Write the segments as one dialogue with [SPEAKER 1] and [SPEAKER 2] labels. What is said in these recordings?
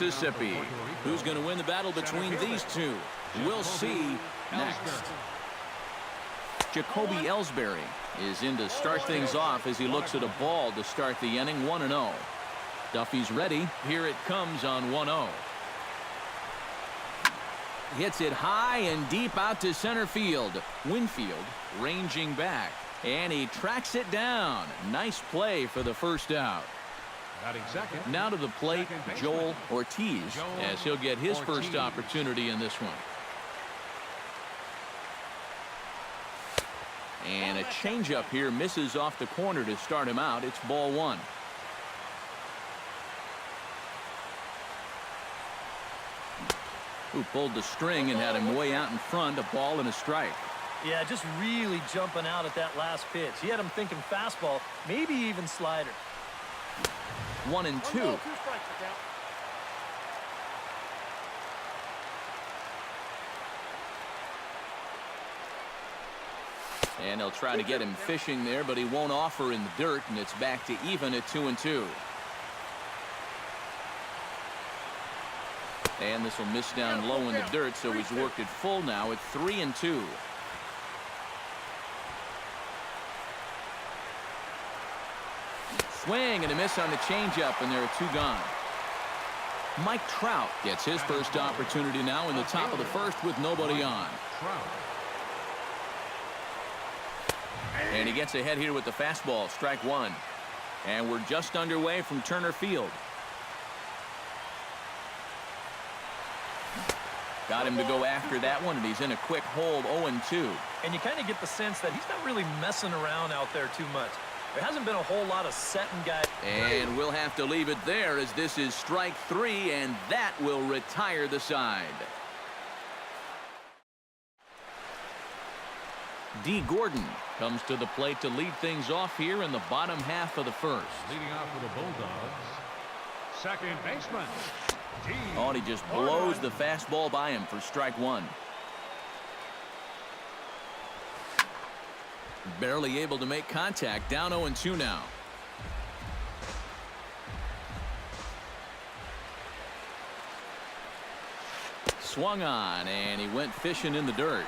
[SPEAKER 1] Mississippi. Who's going to win the battle between these two? We'll see next. Jacoby Ellsbury is in to start things off as he looks at a ball to start the inning. 1-0. Duffy's ready. Here it comes on 1-0. Hits it high and deep out to center field. Winfield ranging back, and he tracks it down. Nice play for the first out. Now to the plate, Joel Ortiz, as he'll get his first opportunity in this one. And a changeup here misses off the corner to start him out. It's ball one. Who pulled the string and had him way out in front. A ball and a strike.
[SPEAKER 2] Yeah, just really jumping out at that last pitch. He had him thinking fastball, maybe even slider.
[SPEAKER 1] 1-2. And he'll try to get him fishing there, but he won't offer in the dirt, and it's back to even at 2-2. And this will miss down low in the dirt, so he's worked it full now at 3-2. Swing and a miss on the changeup, and there are two gone. Mike Trout gets his first opportunity now in the top of the first with nobody on. And he gets ahead here with the fastball, strike one. And we're just underway from Turner Field. Got him to go after that one, and he's in a quick hold, 0-2.
[SPEAKER 2] And you kind of get the sense that he's not really messing around out there too much. There hasn't been a whole lot of setting guys.
[SPEAKER 1] And we'll have to leave it there as this is strike three, and that will retire the side. D. Gordon comes to the plate to lead things off here in the bottom half of the first.
[SPEAKER 3] Leading off for the Bulldogs, second baseman.
[SPEAKER 1] Oh, and he just blows the fastball by him for strike one. Barely able to make contact. Down 0-2 now. Swung on, and he went fishing in the dirt.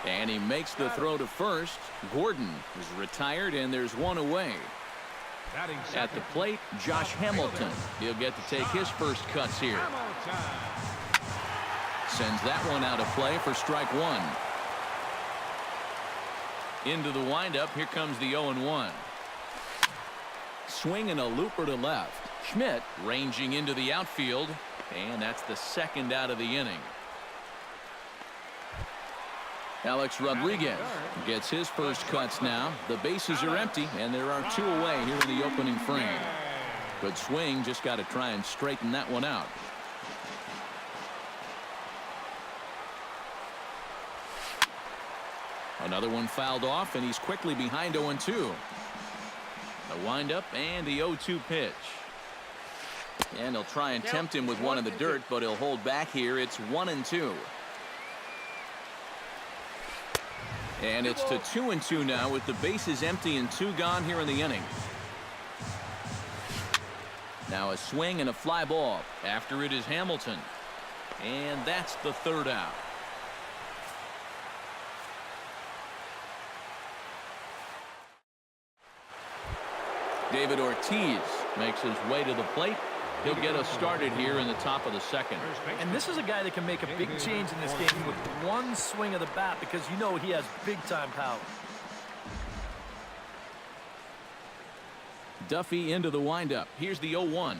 [SPEAKER 1] And he makes the throw to first. Gordon is retired, and there's one away. At the plate, Josh Hamilton. He'll get to take his first cuts here. Sends that one out of play for strike one. Into the windup, here comes the 0-1. Swing and a looper to left. Schmidt ranging into the outfield, and that's the second out of the inning. Alex Rodriguez gets his first cuts now. The bases are empty, and there are two away here in the opening frame. Good swing, just got to try and straighten that one out. Another one fouled off, and he's quickly behind 0-2. The windup and the 0-2 pitch. And he'll try and tempt him with one in the dirt, but he'll hold back here. It's 1-2. And it's to 2-2 now with the bases empty and two gone here in the inning. Now a swing and a fly ball. After it is Hamilton. And that's the third out. David Ortiz makes his way to the plate. He'll get us started here in the top of the second.
[SPEAKER 2] And this is a guy that can make a big change in this game with one swing of the bat, because you know he has big-time power.
[SPEAKER 1] Duffy into the windup. Here's the 0-1.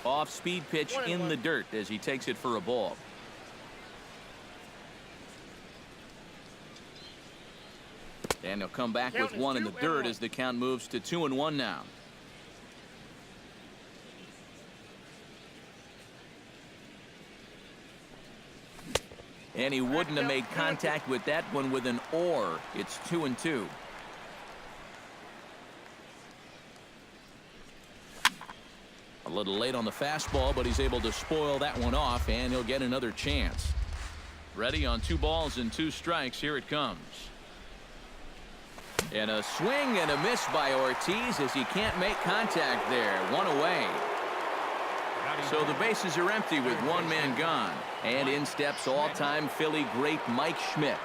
[SPEAKER 1] Off-speed pitch in the dirt as he takes it for a ball. And he'll come back with one in the dirt as the count moves to 2-1 now. And he wouldn't have made contact with that one with an or. It's 2-2. A little late on the fastball, but he's able to spoil that one off, and he'll get another chance. Ready on 2 balls and 2 strikes. Here it comes. And a swing and a miss by Ortiz as he can't make contact there. One away. So the bases are empty with one man gone. And in steps all-time Philly great Mike Schmidt.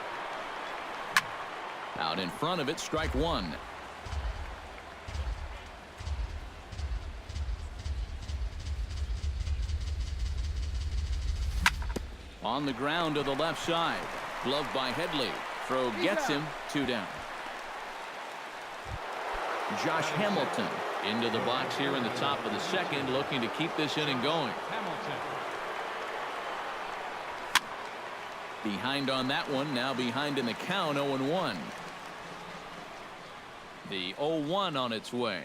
[SPEAKER 1] Out in front of it, strike one. On the ground to the left side. Gloved by Headley. Throw gets him. 2 down. Josh Hamilton into the box here in the top of the second, looking to keep this inning going. Behind on that one, now behind in the count, 0-1. The 0-1 on its way.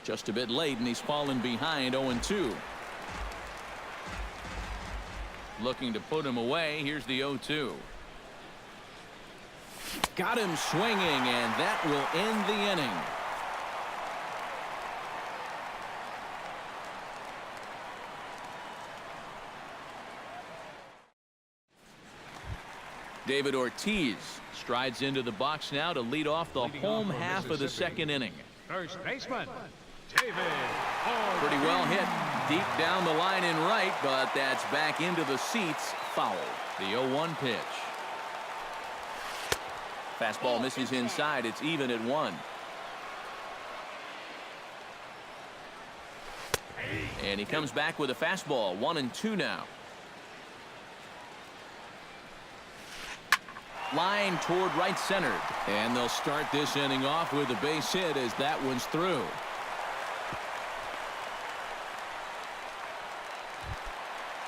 [SPEAKER 1] Just a bit late, and he's fallen behind, 0-2. Looking to put him away. Here's the 0-2. Got him swinging, and that will end the inning. David Ortiz strides into the box now to lead off the home half of the second inning.
[SPEAKER 3] First baseman, David.
[SPEAKER 1] Pretty well hit deep down the line in right, but that's back into the seats. Foul. The 0-1 pitch. Fastball misses inside. It's even at 1. And he comes back with a fastball. 1-2 now. Line toward right center. And they'll start this inning off with a base hit as that one's through.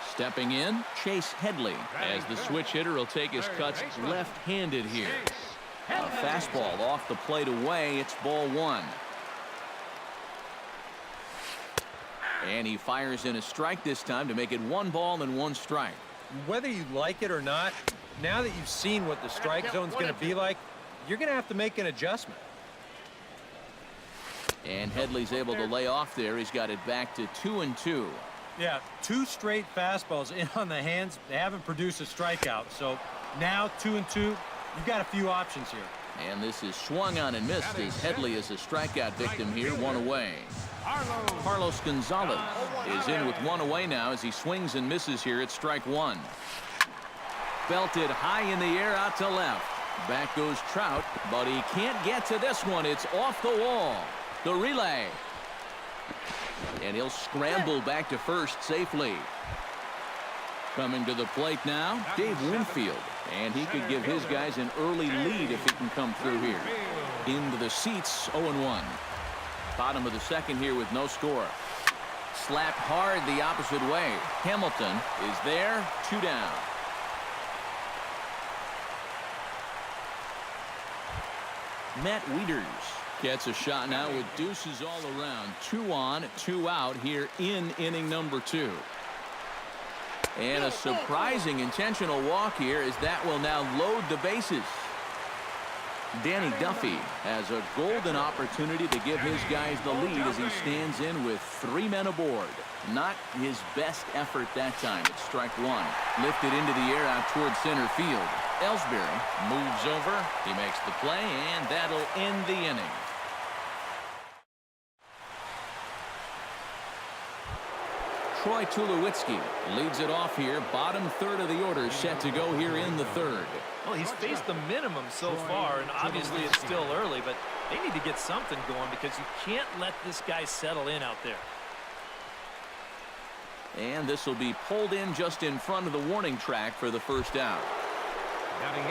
[SPEAKER 1] Stepping in, Chase Headley, as the switch hitter will take his cuts left-handed here. A fastball off the plate away. It's ball 1. And he fires in a strike this time to make it 1 ball and 1 strike.
[SPEAKER 4] Whether you like it or not, now that you've seen what the strike zone's going to be like, you're going to have to make an adjustment.
[SPEAKER 1] And Headley's able to lay off there. He's got it back to 2-2.
[SPEAKER 4] Yeah, 2 straight fastballs in on the hands. They haven't produced a strikeout. So now 2-2, you've got a few options here.
[SPEAKER 1] And this is swung on and missed as Headley is a strikeout victim here. 1 away. Carlos Gonzalez is in with 1 away now as he swings and misses here at strike 1. Belted high in the air out to left. Back goes Trout, but he can't get to this one. It's off the wall. The relay. And he'll scramble back to first safely. Coming to the plate now, Dave Winfield. And he could give his guys an early lead if he can come through here. Into the seats, 0-1. Bottom of the second here with no score. Slapped hard the opposite way. Hamilton is there, 2 down. Matt Wieters gets a shot now with deuces all around. 2 on, 2 out here in inning number 2. And a surprising intentional walk here as that will now load the bases. Danny Duffy has a golden opportunity to give his guys the lead as he stands in with 3 men aboard. Not his best effort that time. It's strike 1. Lifted into the air out toward center field. Ellsbury moves over. He makes the play, and that'll end the inning. Troy Tulowitzki leads it off here. Bottom third of the order set to go here in the third.
[SPEAKER 2] Well, he's faced the minimum so far, and obviously it's still early, but they need to get something going because you can't let this guy settle in out there.
[SPEAKER 1] And this will be pulled in just in front of the warning track for the first out.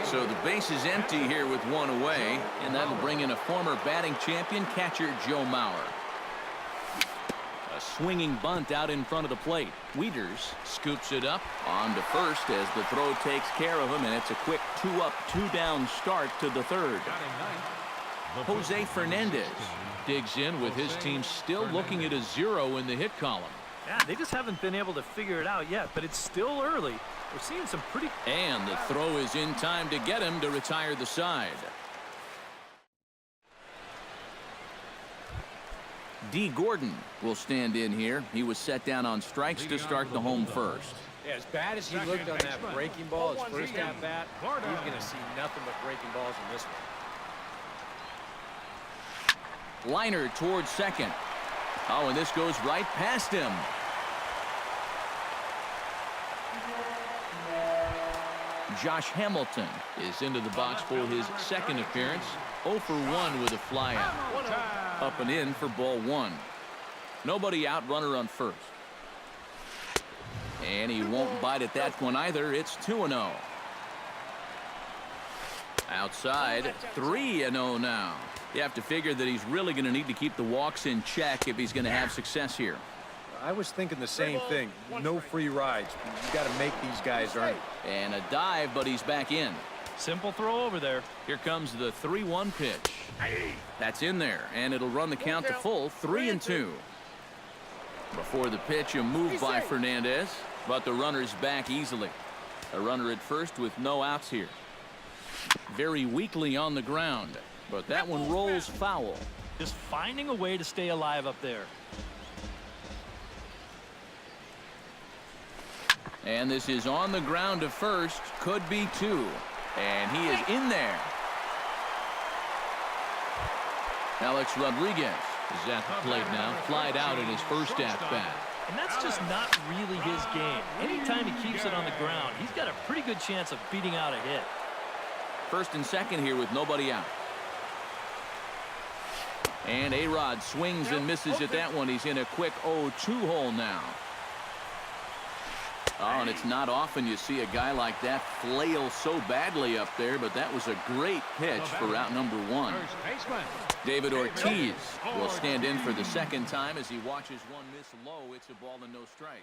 [SPEAKER 1] So the base is empty here with 1 away, and that'll bring in a former batting champion, catcher Joe Mauer. A swinging bunt out in front of the plate. Wieters scoops it up on to first as the throw takes care of him, and it's a quick 2-up, 2-down start to the third. Jose Fernandez digs in with his team still looking at a 0 in the hit column.
[SPEAKER 2] Yeah, they just haven't been able to figure it out yet, but it's still early. We're seeing some pretty...
[SPEAKER 1] And the throw is in time to get him to retire the side. D. Gordon will stand in here. He was set down on strikes to start the home first.
[SPEAKER 4] Yeah, as bad as he looked on that breaking ball, his first at-bat, he's going to see nothing but breaking balls in this one.
[SPEAKER 1] Liner towards second. Oh, and this goes right past him. Josh Hamilton is into the box for his second appearance. 0 for 1 with a flyout. Up and in for ball 1. Nobody out, runner on first. And he won't bite at that one either. It's 2-0. Outside, 3-0 now. You have to figure that he's really going to need to keep the walks in check if he's going to have success here.
[SPEAKER 4] I was thinking the same thing. No free rides. You got to make these guys earn it.
[SPEAKER 1] And a dive, but he's back in.
[SPEAKER 2] Simple throw over there.
[SPEAKER 1] Here comes the 3-1 pitch. That's in there, and it'll run the count to full 3-2. Before the pitch, a move by Fernandez, but the runner's back easily. A runner at first with no outs here. Very weakly on the ground, but that one rolls foul.
[SPEAKER 2] Just finding a way to stay alive up there.
[SPEAKER 1] And this is on the ground to first. Could be 2. And he is in there. Alex Rodriguez is at the plate now. Flied out in his first at-bat.
[SPEAKER 2] And that's just not really his game. Anytime he keeps it on the ground, he's got a pretty good chance of beating out a hit.
[SPEAKER 1] First and second here with nobody out. And A-Rod swings and misses at that one. He's in a quick 0-2 hole now. Oh, and it's not often you see a guy like that flail so badly up there, but that was a great pitch for out number 1. David Ortiz will stand in for the second time as he watches one miss low. It's a ball and no strikes.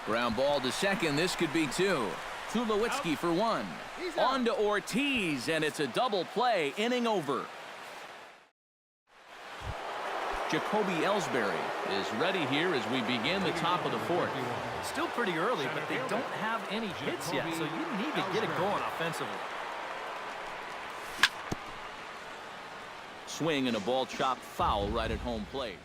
[SPEAKER 1] Ground ball to second. This could be 2. Tulowitzki for 1. On to Ortiz, and it's a double play. Inning over. Jacoby Ellsbury is ready here as we begin the top of the 4th.
[SPEAKER 2] Still pretty early, but they don't have any hits yet, so you need to get it going offensively.
[SPEAKER 1] Swing and a ball chopped foul right at home plate.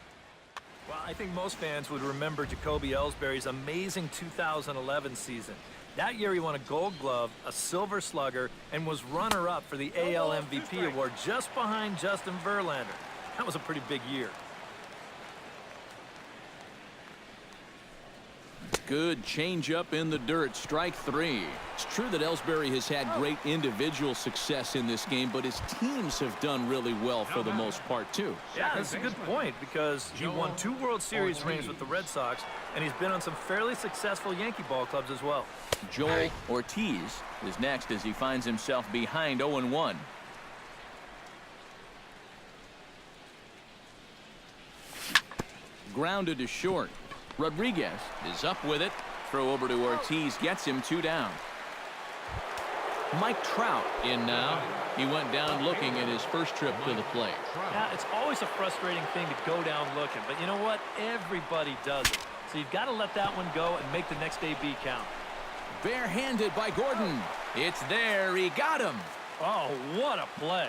[SPEAKER 2] Well, I think most fans would remember Jacoby Ellsbury's amazing 2011 season. That year he won a Gold Glove, a Silver Slugger, and was runner-up for the AL MVP award just behind Justin Verlander. That was a pretty big year.
[SPEAKER 1] Good changeup in the dirt. Strike 3. It's true that Ellsbury has had great individual success in this game, but his teams have done really well for the most part, too.
[SPEAKER 2] Yeah, that's a good point because he won 2 World Series rings with the Red Sox, and he's been on some fairly successful Yankee ball clubs as well.
[SPEAKER 1] Joel Ortiz is next as he finds himself behind 0-1. Grounded to short. Rodriguez is up with it. Throw over to Ortiz gets him 2 down. Mike Trout in now. He went down looking at his first trip to the plate.
[SPEAKER 2] Yeah, it's always a frustrating thing to go down looking, but you know what? Everybody does it. So you've got to let that one go and make the next AB count.
[SPEAKER 1] Barehanded by Gordon. It's there. He got him.
[SPEAKER 2] Oh, what a play.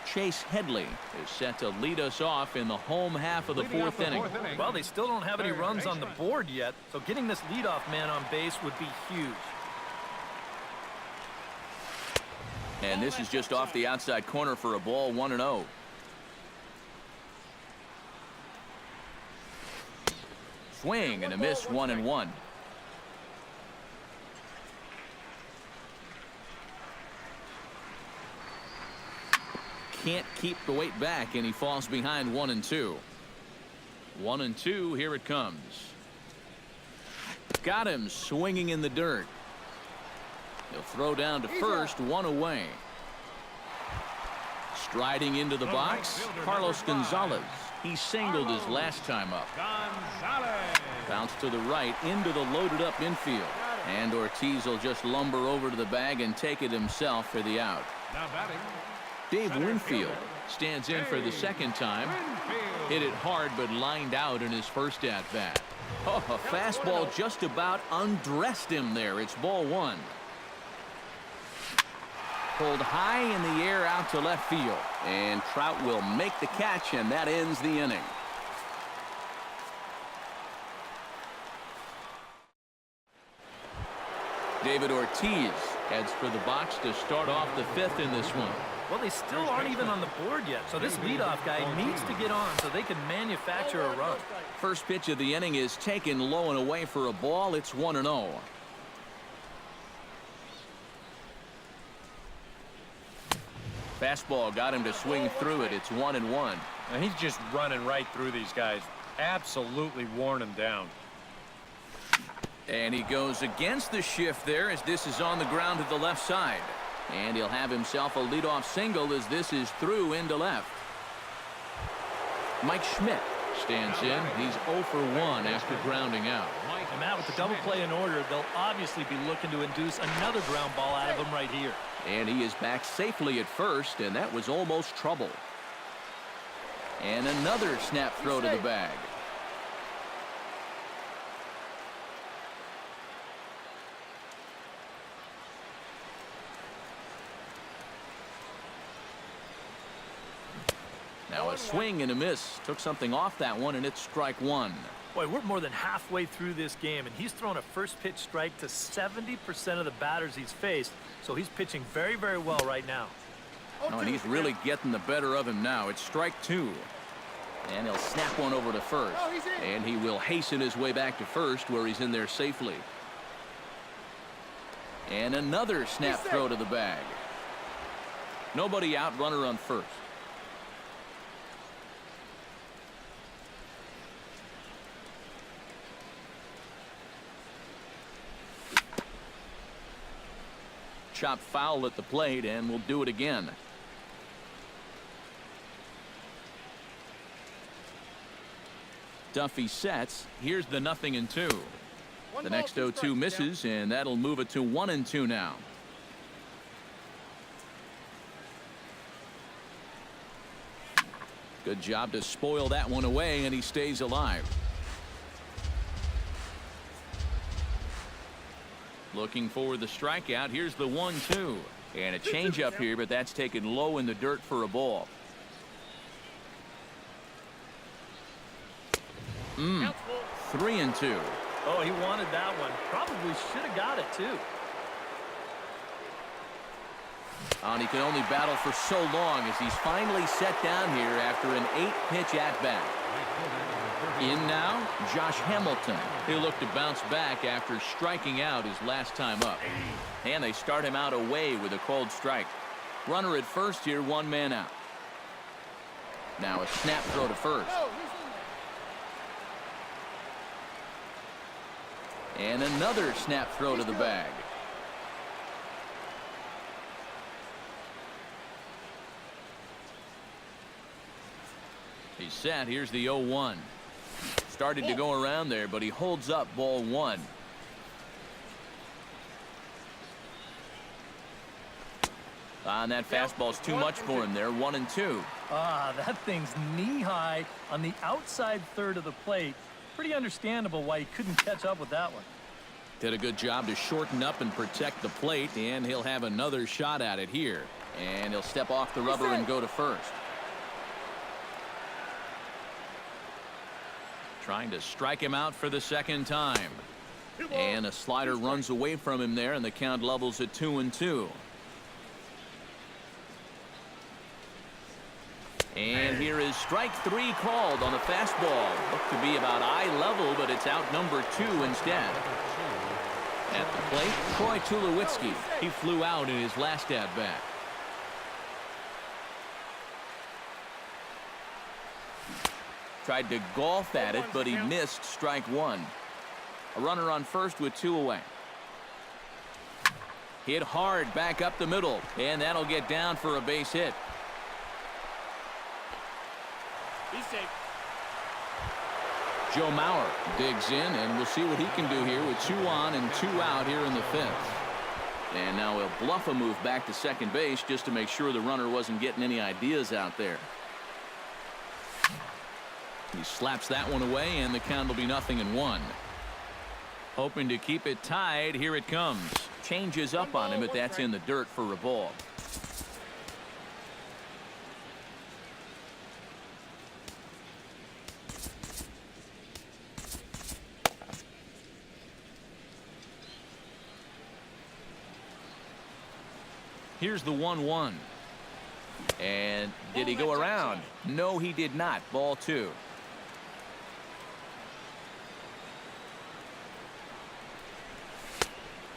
[SPEAKER 1] Chase Headley is set to lead us off in the home half of the 4th inning.
[SPEAKER 2] Well, they still don't have any runs on the board yet, so getting this leadoff man on base would be huge.
[SPEAKER 1] And this is just off the outside corner for a ball, 1-0. Swing and a miss, 1-1. Can't keep the weight back, and he falls behind 1-2. 1-2, here it comes. Got him swinging in the dirt. He'll throw down to first, 1 away. Striding into the box, Carlos Gonzalez. He singled his last time up.
[SPEAKER 3] Gonzalez.
[SPEAKER 1] Bounce to the right into the loaded-up infield. And Ortiz will just lumber over to the bag and take it himself for the out.
[SPEAKER 3] Now batting,
[SPEAKER 1] Dave
[SPEAKER 3] center
[SPEAKER 1] Winfield
[SPEAKER 3] fielder,
[SPEAKER 1] stands in for the second time.
[SPEAKER 3] Winfield.
[SPEAKER 1] Hit it hard but lined out in his first at-bat. Oh, a fastball just about undressed him there. It's ball one. Pulled high in the air out to left field. And Trout will make the catch, and that ends the inning. David Ortiz heads for the box to start off the fifth in this one.
[SPEAKER 2] Well, they still aren't even on the board yet, so this leadoff guy needs to get on so they can manufacture a run.
[SPEAKER 1] First pitch of the inning is taken low and away for a ball. It's 1-0. Fastball got him to swing through it. It's 1-1.
[SPEAKER 4] And he's just running right through these guys. Absolutely worn them down.
[SPEAKER 1] And he goes against the shift there as this is on the ground to the left side. And he'll have himself a leadoff single as this is through into left. Mike Schmidt stands in. He's 0 for 1 after grounding out.
[SPEAKER 2] And Matt, with the double play in order, they'll obviously be looking to induce another ground ball out of him right here.
[SPEAKER 1] And he is back safely at first, and that was almost trouble. And another snap throw to the bag. Now a swing and a miss. Took something off that one, and it's strike one.
[SPEAKER 2] Boy, we're more than halfway through this game, and he's thrown a first pitch strike to 70% of the batters he's faced, so he's pitching very, very well right now.
[SPEAKER 1] Oh, and he's really getting the better of him now. It's strike two. And he'll snap one over to first. And he will hasten his way back to first, where he's in there safely. And another snap throw to the bag. Nobody out, runner on first. Chop foul at the plate, and we'll do it again. Duffy sets. Here's the 0-2. The next 0-2 misses, and that'll move it to 1-2 now. Good job to spoil that one away, and he stays alive. Looking for the strikeout. Here's the 1-2. And a changeup here, but that's taken low in the dirt for a ball. 3-2.
[SPEAKER 2] Oh, he wanted that one. Probably should have got it, too.
[SPEAKER 1] And he can only battle for so long as he's finally set down here after an 8-pitch at-bat. In now, Josh Hamilton. He'll look to bounce back after striking out his last time up. And they start him out away with a called strike. Runner at first here, one man out. Now a snap throw to first. And another snap throw to the bag. He's set. Here's the 0-1. Started to go around there, but he holds up ball one. And that fastball's too much for him there. 1-2.
[SPEAKER 2] Ah, that thing's knee-high on the outside third of the plate. Pretty understandable why he couldn't catch up with that one.
[SPEAKER 1] Did a good job to shorten up and protect the plate, and he'll have another shot at it here. And he'll step off the rubber and go to first. Trying to strike him out for the second time. And a slider runs away from him there, and the count levels at 2-2. And here is strike three called on the fastball. Looked to be about eye level, but it's out number 2 instead. At the plate, Troy Tulowitzki. He flew out in his last at-bat. Tried to golf at it, but he missed strike one. A runner on first with 2 away. Hit hard back up the middle, and that'll get down for a base hit. Joe Mauer digs in, and we'll see what he can do here with 2 on and 2 out here in the 5th. And now he'll bluff a move back to second base just to make sure the runner wasn't getting any ideas out there. He slaps that one away, and the count will be 0-1. Hoping to keep it tied. Here it comes. Changes up on him, but that's in the dirt for a ball. Here's the 1-1. And did he go around? No, he did not. Ball 2.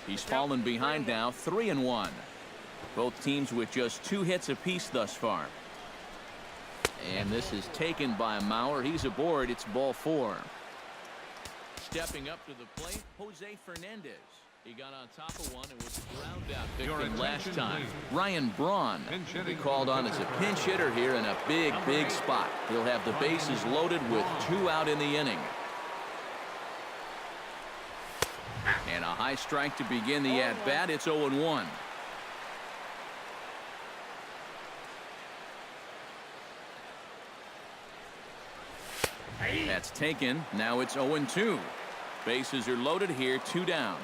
[SPEAKER 1] He's fallen behind now, 3-1. Both teams with just 2 hits apiece thus far. And this is taken by Mauer. He's aboard. It's ball 4. Stepping up to the plate, Jose Fernandez. He got on top of one and was ground out victim last time. Ryan Braun will be called on as a pinch hitter here in a big spot. He'll have the bases loaded with 2 out in the inning. And a high strike to begin the at-bat. It's 0-1. That's taken. Now it's 0-2. Bases are loaded here, 2 down.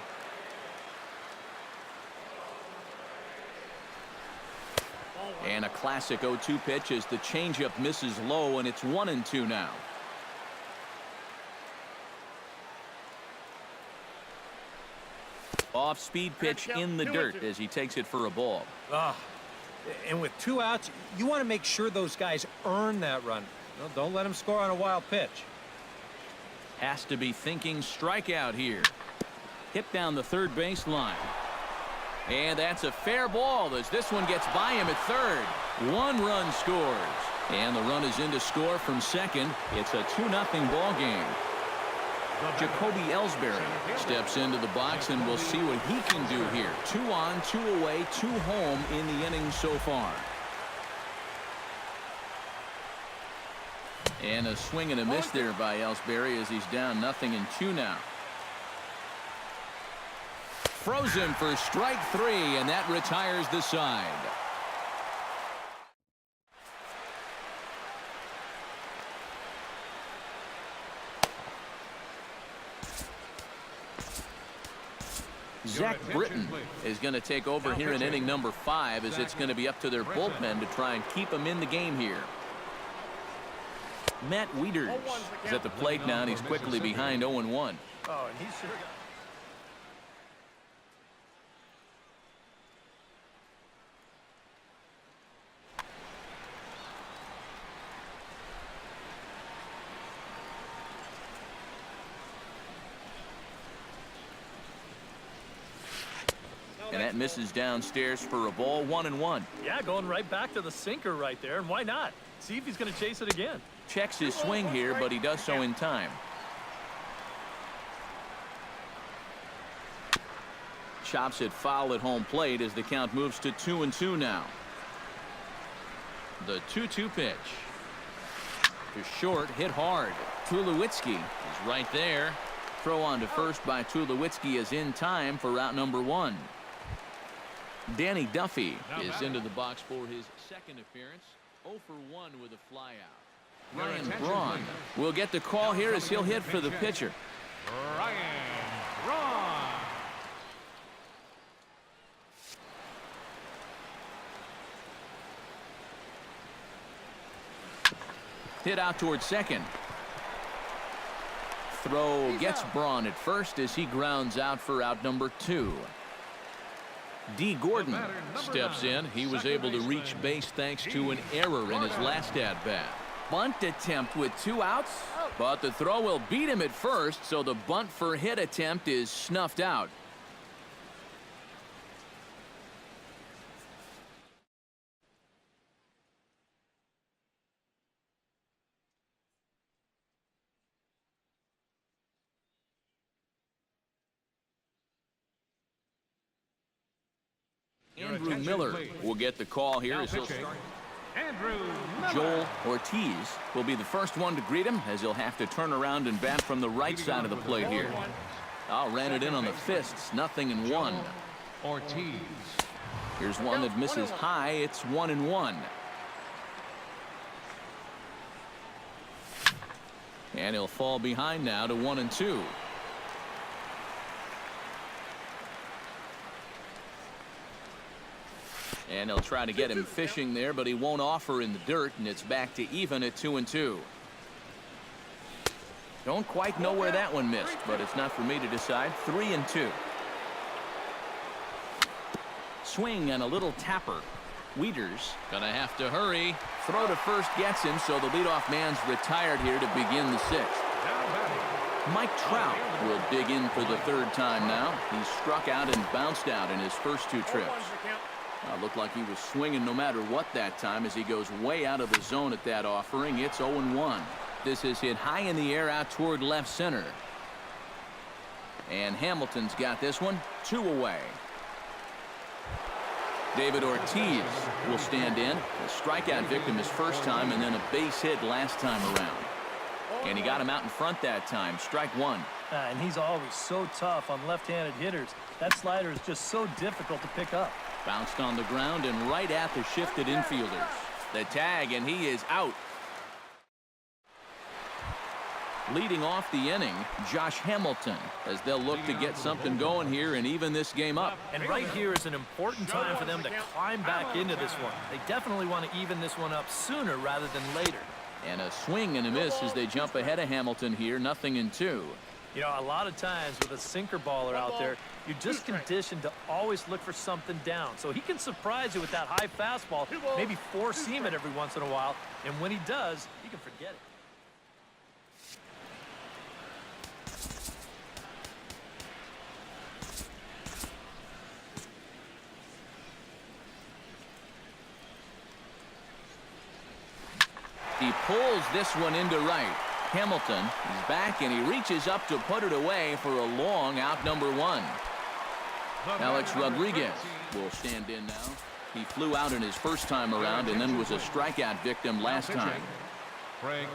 [SPEAKER 1] And a classic 0-2 pitch as the changeup misses low, and it's 1-2 now. Off-speed pitch in the dirt as he takes it for a ball.
[SPEAKER 4] And with 2 outs, you want to make sure those guys earn that run. No, don't let them score on a wild pitch.
[SPEAKER 1] Has to be thinking strikeout here. Hit down the third base line. And that's a fair ball as this one gets by him at third. 1 run scores. And the run is in to score from second. It's a 2-0 ball game. Jacoby Ellsbury steps into the box, and we'll see what he can do here. 2 on, 2 away, 2 home in the inning so far. And a swing and a miss there by Ellsbury as he's down 0-2 now. Frozen for strike 3, and that retires the side. Zach Britton is going to take over here in inning number 5 as it's going to be up to their bullpen to try and keep him in the game here. Matt Wieters is at the plate now, and he's quickly behind 0-1.
[SPEAKER 2] Oh, and he's sure got...
[SPEAKER 1] And that misses downstairs for a ball. 1-1.
[SPEAKER 2] Yeah, going right back to the sinker right there, and why not? See if he's going to chase it again.
[SPEAKER 1] Checks his swing here, but he does so in time. Chops it foul at home plate as the count moves to 2-2 now. The 2-2 pitch. To short, hit hard. Tulowitzki is right there. Throw on to first by Tulowitzki is in time for out number 1. Danny Duffy is into the box for his second appearance. 0 for 1 with a flyout. Ryan Braun will get the call here as he'll hit for the pitcher.
[SPEAKER 3] Ryan Braun.
[SPEAKER 1] Hit out towards second. Throw gets Braun at first as he grounds out for out number 2. D. Gordon steps in. He was able to reach base thanks to an error in his last at-bat. Bunt attempt with 2 outs, but the throw will beat him at first, so the bunt for hit attempt is snuffed out. Andrew Miller will get the call here as he'll start.
[SPEAKER 3] Andrew Miller.
[SPEAKER 1] Joel Ortiz will be the first one to greet him, as he'll have to turn around and bat from the right side of the plate here. Ran it in on the fists, 0-1.
[SPEAKER 3] Ortiz.
[SPEAKER 1] Here's one that misses high. It's 1-1. And he'll fall behind now to 1-2. And he'll try to get him fishing there, but he won't offer in the dirt, and it's back to even at 2-2. Don't quite know where that one missed, but it's not for me to decide. 3-2. Swing and a little tapper. Wieters gonna have to hurry. Throw to first gets him, so the leadoff man's retired here to begin the sixth. Mike Trout will dig in for the third time now. He struck out and bounced out in his first two trips. Looked like he was swinging no matter what that time, as he goes way out of the zone at that offering. It's 0-1. This is hit high in the air out toward left center. And Hamilton's got this one 2 away. David Ortiz will stand in. A strikeout victim his first time, and then a base hit last time around. And he got him out in front that time. Strike one.
[SPEAKER 2] And he's always so tough on left-handed hitters. That slider is just so difficult to pick up.
[SPEAKER 1] Bounced on the ground and right at the shifted infielders. The tag, and he is out. Leading off the inning, Josh Hamilton, as they'll look to get something going here and even this game up.
[SPEAKER 2] And right here is an important time for them to climb back into this one. They definitely want to even this one up sooner rather than later.
[SPEAKER 1] And a swing and a miss as they jump ahead of Hamilton here, 0-2.
[SPEAKER 2] You know, a lot of times with a sinker baller out there, you're just conditioned to always look for something down. So he can surprise you with that high fastball, maybe four-seam it every once in a while, and when he does, you can forget it.
[SPEAKER 1] He pulls this one into right. Hamilton is back, and he reaches up to put it away for a long out, number one. Alex Rodriguez will stand in now. He flew out in his first time around and then was a strikeout victim last time.
[SPEAKER 3] Craig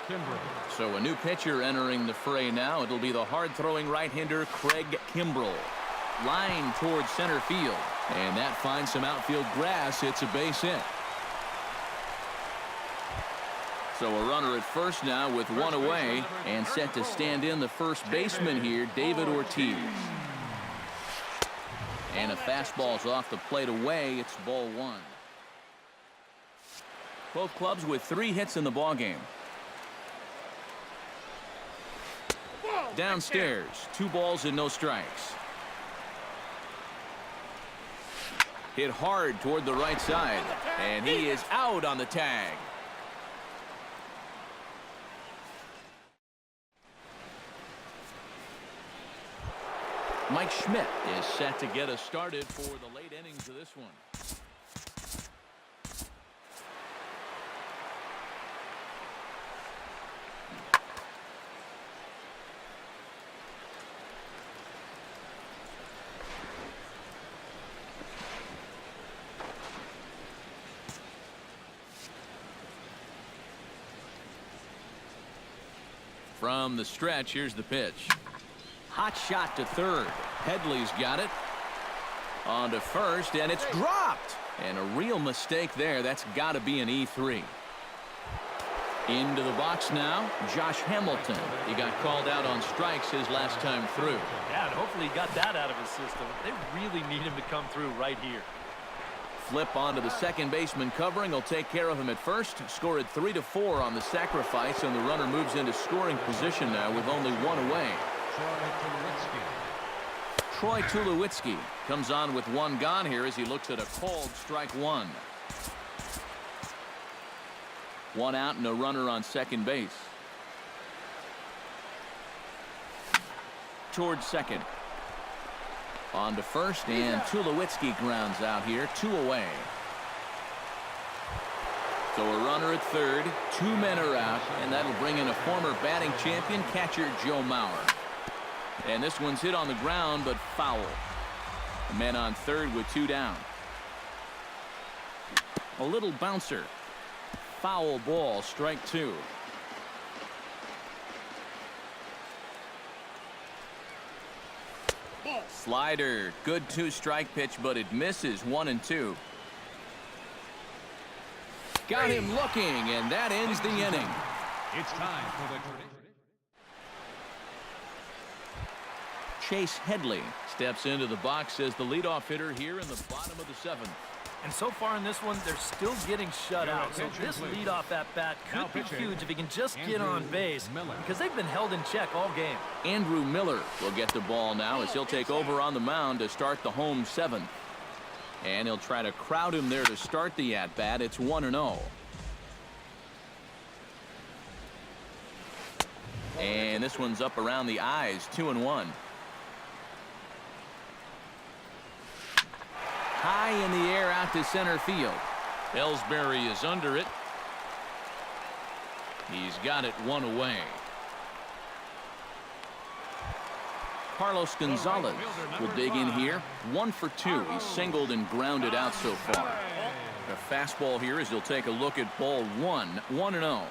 [SPEAKER 3] Kimbrell.
[SPEAKER 1] So a new pitcher entering the fray now. It'll be the hard-throwing right-hander Craig Kimbrell. Line towards center field, and that finds some outfield grass. It's a base hit. So a runner at first now with one away, and set to stand in the first baseman here, David Ortiz. And a fastball's off the plate away. It's ball one. Both clubs with 3 hits in the ballgame. Downstairs, 2 balls and no strikes. Hit hard toward the right side, and he is out on the tag. Mike Schmidt is set to get us started for the late innings of this one. From the stretch, here's the pitch. Hot shot to third. Headley's got it. On to first, and it's dropped. And a real mistake there. That's got to be an E3. Into the box now, Josh Hamilton. He got called out on strikes his last time through.
[SPEAKER 2] Yeah, and hopefully he got that out of his system. They really need him to come through right here.
[SPEAKER 1] Flip onto the second baseman covering. He'll take care of him at first. Scored 3-4 on the sacrifice, and the runner moves into scoring position now with only one away. Troy Tulowitzki comes on with one gone here as he looks at a called strike one. One out and a runner on second base. Towards second. On to first, and Tulowitzki grounds out here. 2 away. So a runner at third. 2 men are out, and that'll bring in a former batting champion, catcher Joe Mauer. And this one's hit on the ground, but foul. Men on third with 2 down. A little bouncer foul ball, strike two. Slider, good two-strike pitch, but it misses. 1-2. Got him looking, and that ends the inning.
[SPEAKER 3] It's time for the
[SPEAKER 1] Chase Headley steps into the box as the leadoff hitter here in the bottom of the seventh.
[SPEAKER 2] And so far in this one, they're still getting shut out. So this leadoff at-bat could be huge if he can just get on base, because they've been held in check all game.
[SPEAKER 1] Andrew Miller will get the ball now as he'll take over on the mound to start the home seventh. And he'll try to crowd him there to start the at-bat. It's 1-0. And this one's up around the eyes. 2-1. High in the air out to center field. Ellsbury is under it. He's got it one away. Carlos Gonzalez will dig in here. 1 for 2. He's singled and grounded out so far. A fastball here as he'll take a look at ball 1. 1-0.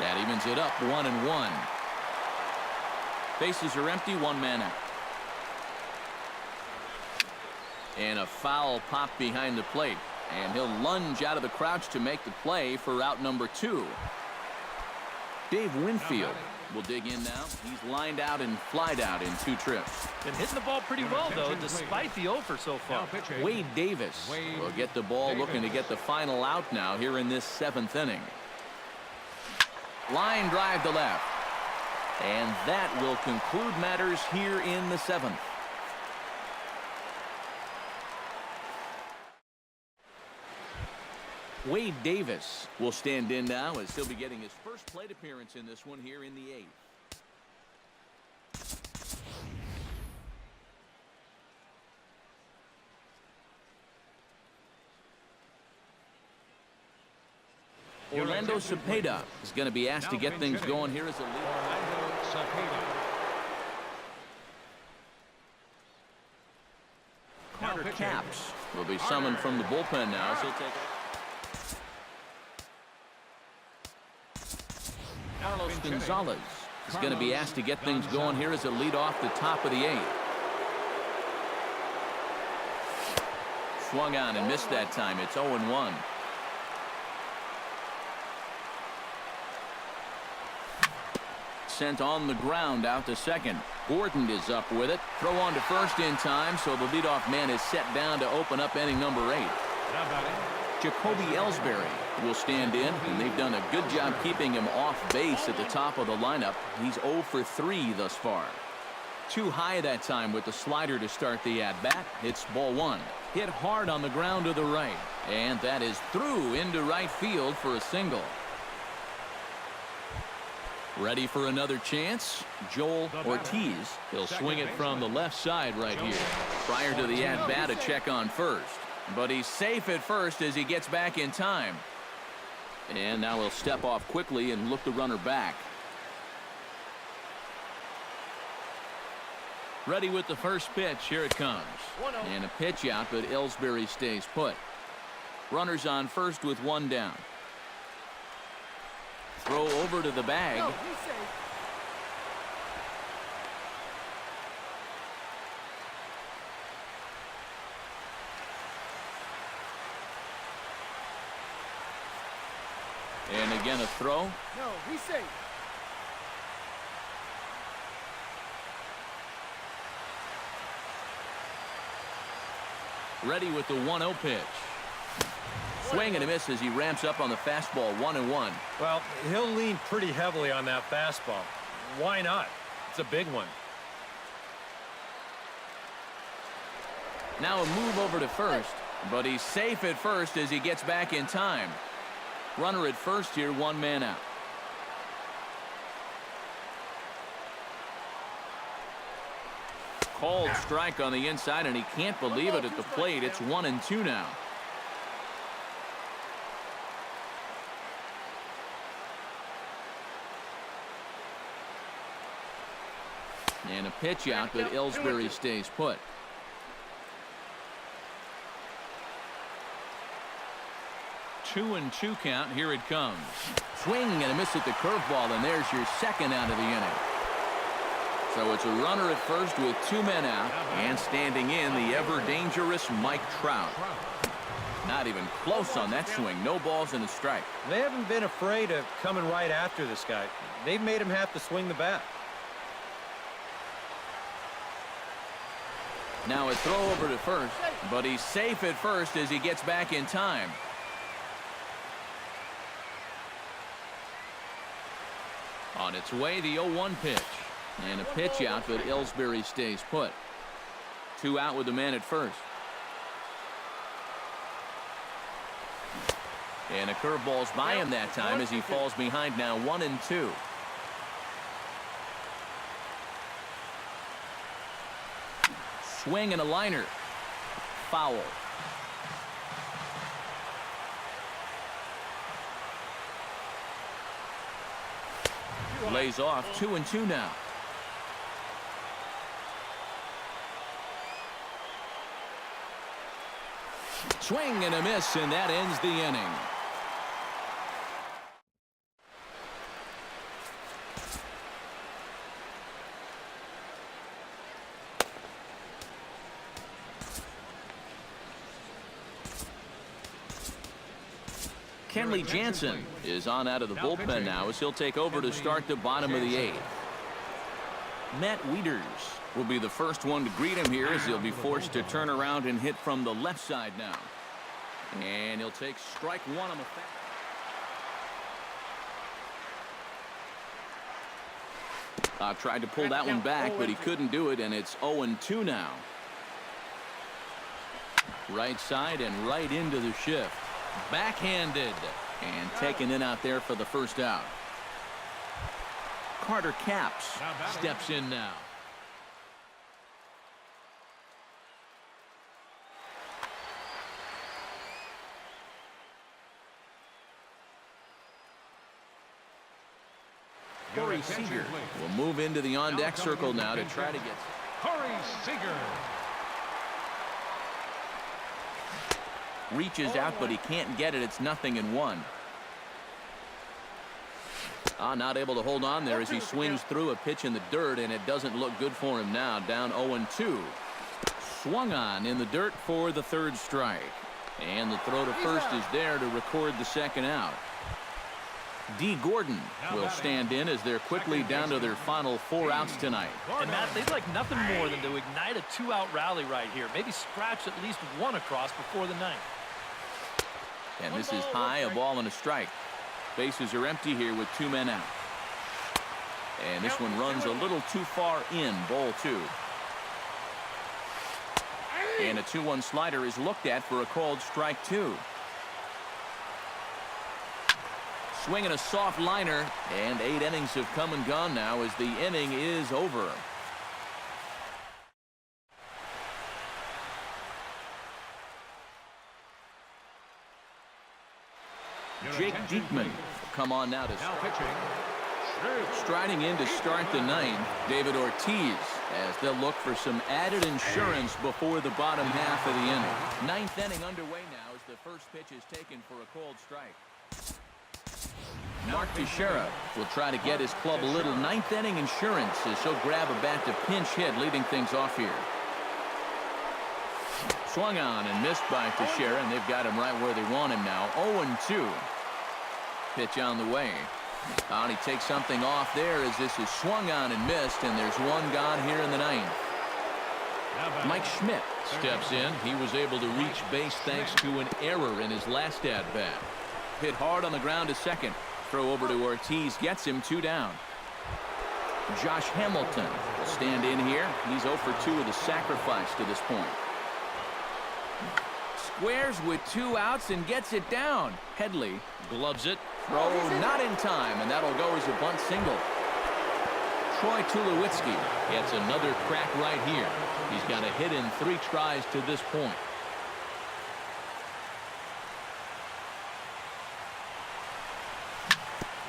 [SPEAKER 1] That evens it up. 1-1. Bases are empty. One man out. And a foul pop behind the plate. And he'll lunge out of the crouch to make the play for out number 2. Dave Winfield will dig in now. He's lined out and flied out in 2 trips.
[SPEAKER 2] Been hitting the ball pretty well, though, despite the over so far.
[SPEAKER 1] Wade Davis will get the ball, looking to get the final out now here in this 7th inning. Line drive to left. And that will conclude matters here in the 7th. Wade Davis will stand in now as he'll be getting his first plate appearance in this one here in the 8th. Orlando Cepeda is going to be asked to get things going here as a leader.
[SPEAKER 3] Orlando Cepeda.
[SPEAKER 1] Carter Capps will be summoned from the bullpen now as he'll take it. Carlos Gonzalez is going to be asked to get things going here as a lead off the top of the 8th. Swung on and missed that time. It's 0-1. Sent on the ground out to second. Gordon is up with it. Throw on to first in time, so the leadoff man is set down to open up inning number 8. Jacoby Ellsbury will stand in, and they've done a good job keeping him off base at the top of the lineup. He's 0 for 3 thus far. Too high that time with the slider to start the at-bat. It's ball 1. Hit hard on the ground to the right, and that is through into right field for a single. Ready for another chance? Joel Ortiz. He'll swing it from the left side right here. Prior to the at-bat, a check on first. But he's safe at first as he gets back in time. And now he'll step off quickly and look the runner back. Ready with the first pitch. Here it comes. And a pitch out, but Ellsbury stays put. Runners on first with 1 down. Throw over to the bag.
[SPEAKER 5] No, he's safe.
[SPEAKER 1] And again a throw.
[SPEAKER 5] No, he's safe.
[SPEAKER 1] Ready with the 1-0 pitch. Swing and a miss as he ramps up on the fastball. 1-1.
[SPEAKER 4] Well, he'll lean pretty heavily on that fastball. Why not? It's a big one.
[SPEAKER 1] Now a move over to first, but he's safe at first as he gets back in time. Runner at first here, 1 man out. Called strike on the inside, and he can't believe it at the plate. It's 1-2 now. And a pitch out, but Ellsbury stays put. 2-2 count. Here it comes. Swing and a miss at the curveball, and there's your second out of the inning. So it's a runner at first with 2 men out, and standing in the ever-dangerous Mike Trout. Not even close on that swing. No balls and a strike.
[SPEAKER 4] They haven't been afraid of coming right after this guy. They've made him have to swing the bat.
[SPEAKER 1] Now a throw over to first, but he's safe at first as he gets back in time. On its way, the 0-1 pitch. And a pitch out, but Ellsbury stays put. 2 out with the man at first. And a curveball's by him that time as he falls behind now 1-2. Swing and a liner. Foul. Lays off 2-2 now. Swing and a miss, and that ends the inning. Kenley Jansen is on out of the bullpen now as he'll take over to start the bottom of the 8th. Matt Wieters will be the first one to greet him here as he'll be forced to turn around and hit from the left side now. And he'll take strike 1 on the foul. Tried to pull that one back, but he couldn't do it, and it's 0-2 now. Right side and right into the shift. Backhanded and taken in out there for the first out. Carter Capps steps in now. Corey Seager will move into the on-deck circle now to try to get.
[SPEAKER 3] Corey Seager.
[SPEAKER 1] Reaches out, but he can't get it. It's 0-1. Not able to hold on there as he swings through a pitch in the dirt, and it doesn't look good for him now. Down 0-2. Swung on in the dirt for the 3rd strike. And the throw to first is there to record the 2nd out. D. Gordon will stand in as they're quickly down to their final 4 outs tonight.
[SPEAKER 2] And Matt, they'd like nothing more than to ignite a 2-out rally right here. Maybe scratch at least 1 across before the 9th.
[SPEAKER 1] And this is high, a ball and a strike. Bases are empty here with 2 men out. And this one runs a little too far in, ball 2. And a 2-1 slider is looked at for a called strike 2. Swinging a soft liner, and 8 innings have come and gone now as the inning is over. Jake Diekman will come on now to striding in to start the 9th. David Ortiz, as they'll look for some added insurance before the bottom half of the inning. 9th inning underway now as the first pitch is taken for a called strike. Mark Teixeira will try to get his club a little 9th inning insurance as he'll grab a bat to pinch hit, leading things off here. Swung on and missed by Teixeira, and they've got him right where they want him now. 0-2. Pitch on the way. And he takes something off there as this is swung on and missed, and there's 1 gone here in the 9th. Mike Schmidt steps in. He was able to reach base thanks to an error in his last at-bat. Hit hard on the ground to second. Throw over to Ortiz gets him 2 down. Josh Hamilton will stand in here. He's 0 for 2 with a sacrifice to this point. Squares with 2 outs and gets it down. Headley gloves it. Throw not in time, and that'll go as a bunt single. Troy Tulowitzki gets another crack right here. He's got a hit in 3 tries to this point.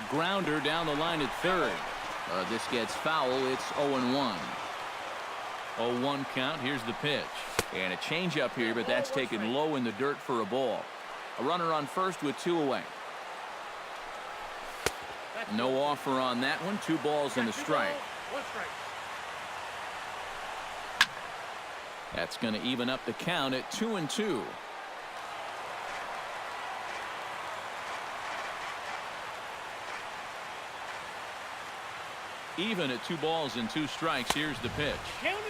[SPEAKER 1] Grounder down the line at 3rd. This gets foul. It's 0-1. 0-1 count. Here's the pitch. And a changeup here, but that's taken low in the dirt for a ball. A runner on first with 2 away. No offer on that one. 2 balls and a strike.
[SPEAKER 3] 1 strike.
[SPEAKER 1] That's going to even up the count at 2-2. Even at 2 balls and 2 strikes. Here's the pitch.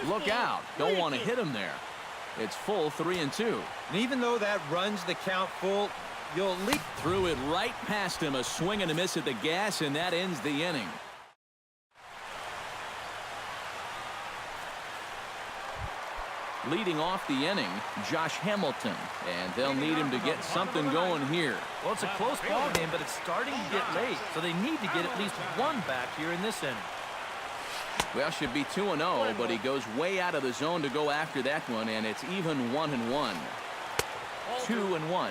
[SPEAKER 1] Look out. Don't want to hit him there. It's full 3-2.
[SPEAKER 4] And even though that runs the count full, you'll leap.
[SPEAKER 1] Threw it right past him. A swing and a miss at the gas, and that ends the inning. Leading off the inning, Josh Hamilton, and they'll need him to get something going here.
[SPEAKER 2] Well, it's a close ball game, but it's starting to get late, so they need to get at least 1 back here in this inning.
[SPEAKER 1] Well, should be 2-0, but he goes way out of the zone to go after that one, and it's even 1-1. 2-1.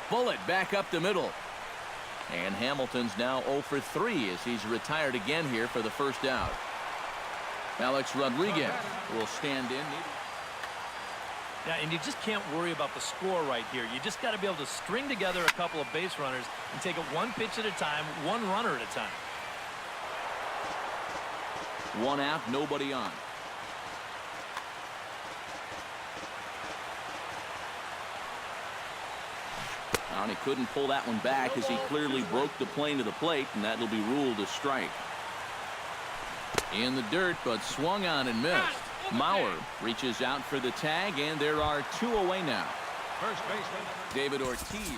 [SPEAKER 1] Bullet back up the middle. And Hamilton's now 0 for 3 as he's retired again here for the first out. Alex Rodriguez will stand in.
[SPEAKER 2] Yeah, and you just can't worry about the score right here. You just got to be able to string together a couple of base runners and take it 1 pitch at a time, 1 runner at a time.
[SPEAKER 1] 1 out, nobody on. And he couldn't pull that one back as he clearly broke the plane to the plate, and that'll be ruled a strike. In the dirt, but swung on and missed. Mauer reaches out for the tag, and there are 2 away now.
[SPEAKER 3] First baseman.
[SPEAKER 1] David Ortiz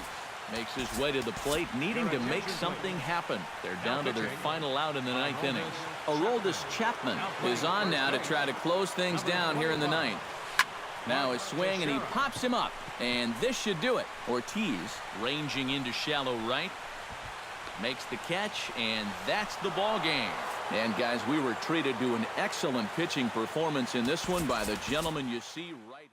[SPEAKER 1] makes his way to the plate, needing to make something happen. They're down to their final out in the 9th inning. Aroldis Chapman is on now to try to close things down here in the 9th. Now a swing, and he pops him up, and this should do it. Ortiz ranging into shallow right, makes the catch, and that's the ball game. And guys, we were treated to an excellent pitching performance in this one by the gentleman you see right